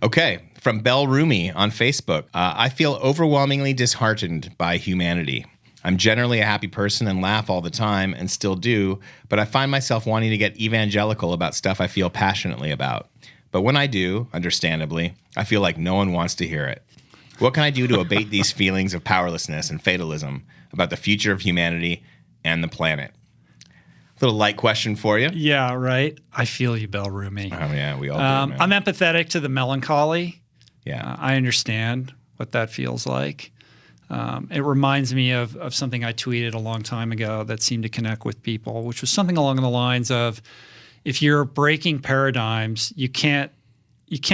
Okay, from Belle Rumi on Facebook. I feel overwhelmingly disheartened by humanity. I'm generally a happy person and laugh all the time and still do, but I find myself wanting to get evangelical about stuff I feel passionately about. But when I do, understandably, I feel like no one wants to hear it. What can I do to abate these feelings of powerlessness and fatalism about the future of humanity and the planet? Little light question for you. Yeah, right. I feel you, Belle Rumi. Oh, yeah, we all do, man. I'm empathetic to the melancholy. Yeah. I understand what that feels like. It reminds me of something I tweeted a long time ago that seemed to connect with people, which was something along the lines of, if you're breaking paradigms, you can't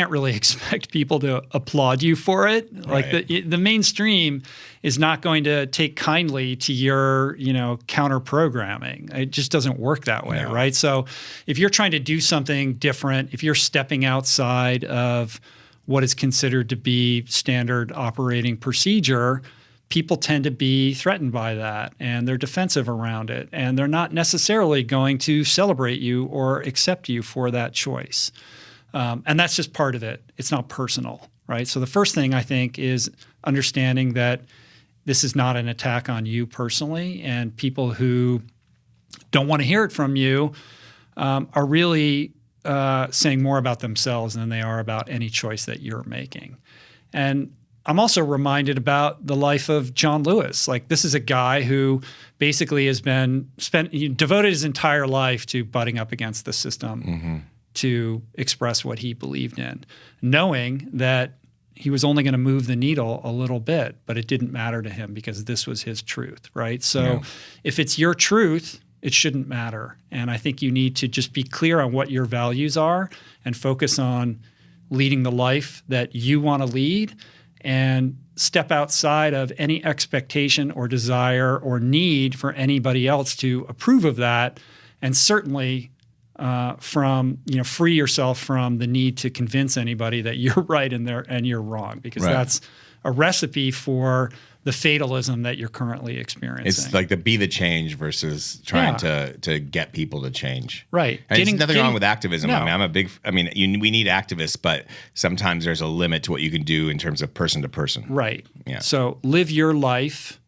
really expect people to applaud you for it. Right. Like the mainstream is not going to take kindly to your, counter programming. It just doesn't work that way, No. right? So if you're trying to do something different, if you're stepping outside of what is considered to be standard operating procedure, people tend to be threatened by that, and they're defensive around it, and they're not necessarily going to celebrate you or accept you for that choice. And that's just part of it. It's not personal, right? So the first thing I think is understanding that this is not an attack on you personally, and people who don't want to hear it from you are really saying more about themselves than they are about any choice that you're making. And I'm also reminded about the life of John Lewis. Like, this is a guy who basically has devoted his entire life to butting up against the system to express what he believed in, knowing that he was only going to move the needle a little bit, but it didn't matter to him because this was his truth, right? So if it's your truth, it shouldn't matter. And I think you need to just be clear on what your values are and focus on leading the life that you want to lead, and step outside of any expectation or desire or need for anybody else to approve of that, and certainly free yourself from the need to convince anybody that you're right and you're wrong, because that's a recipe for the fatalism that you're currently experiencing. It's like be the change versus trying to get people to change. Right. And there's nothing wrong with activism. No. We need activists, but sometimes there's a limit to what you can do in terms of person to person. Right. Yeah. So live your life,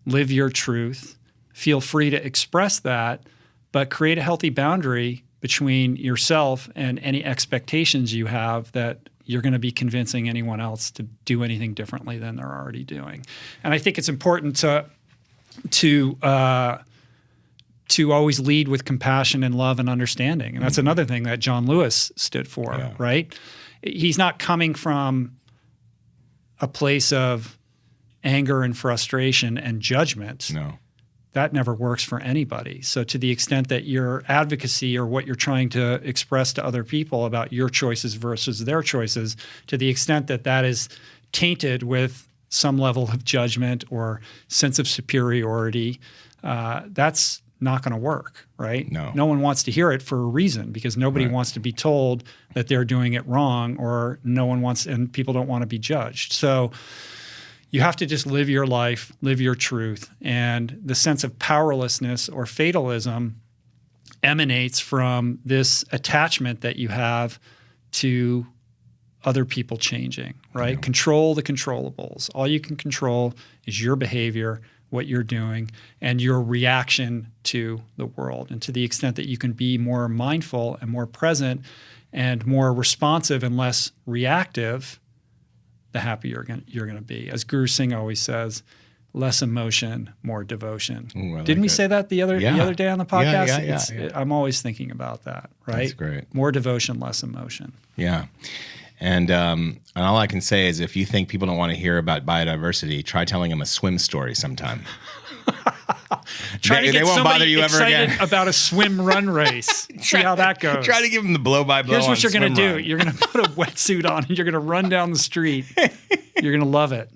live your truth, feel free to express that, but create a healthy boundary between yourself and any expectations you have that you're going to be convincing anyone else to do anything differently than they're already doing. And I think it's important to always lead with compassion and love and understanding. And that's another thing that John Lewis stood for, right? He's not coming from a place of anger and frustration and judgment. No. That never works for anybody. So to the extent that your advocacy or what you're trying to express to other people about your choices versus their choices, to the extent that that is tainted with some level of judgment or sense of superiority, that's not going to work, right? No one wants to hear it for a reason, because nobody wants to be told that they're doing it wrong, or and people don't want to be judged. So you have to just live your life, live your truth. And the sense of powerlessness or fatalism emanates from this attachment that you have to other people changing, right? Yeah. Control the controllables. All you can control is your behavior, what you're doing, and your reaction to the world. And to the extent that you can be more mindful and more present and more responsive and less reactive, the happier you're going to be. As Guru Singh always says, less emotion, more devotion. Ooh, Didn't we say that the other day on the podcast? Yeah. I'm always thinking about that, right? That's great. More devotion, less emotion. Yeah. And all I can say is, if you think people don't want to hear about biodiversity, try telling them a swim story sometime. Try to get won't somebody bother you ever excited again. about a swim run race. See how that goes. Try to give them the blow-by-blow. Here's what you're going to do. Run. You're going to put a wetsuit on and you're going to run down the street. You're going to love it.